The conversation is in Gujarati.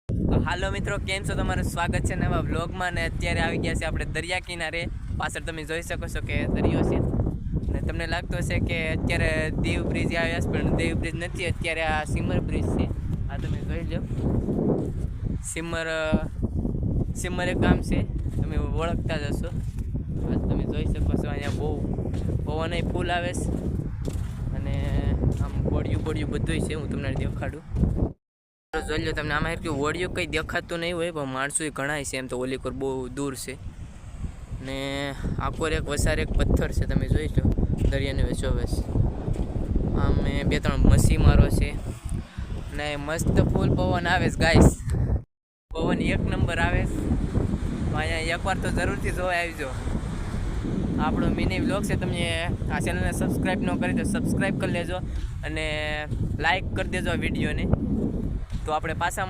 હાલો મિત્રો, કેમ છો? તમારું સ્વાગત છે નવા વ્લોગમાં. ને અત્યારે આવી ગયા છે આપણે દરિયા કિનારે. પાછળ તમે જોઈ શકો છો કે દરિયો છે. ને તમને લાગતું હશે કે અત્યારે દીવ બ્રિજ આવ્યા છે, પણ દીવ બ્રિજ નથી. અત્યારે આ સિમર બ્રિજ છે. આ તમે જોઈ લો, સિમર એક ગામ છે, તમે ઓળખતા જ હશો. તમે જોઈ શકો છો અહીંયા બહુ પવન ફૂલ આવે છે, અને આમ ગોળિયું બધું છે. હું તમને દેખાડું. જોઈ લો તમને આમાં કે ઓડિયો કંઈ દેખાતું નહીં હોય, પણ માણસો ઘણા છે. એમ તો ઓલી કોર બહુ દૂર છે, ને આકોર એક વસાર એક પથ્થર છે. તમે જોઈ લો દરિયાની વચોવચ. આમ બે ત્રણ મસીમારો છે, ને મસ્ત ફૂલ પવન આવે છે ગાઈસ. પવન એક નંબર આવે છે. અહીંયા એકવાર તો જરૂરથી જોવા આવજો. આપણો મિની વ્લોગ છે. તમે આ ચેનલને સબસ્ક્રાઈબ ન કરી તો સબસ્ક્રાઈબ કરી લેજો, અને લાઈક કરી દેજો આ વિડીયોને. તો આપણે પાછા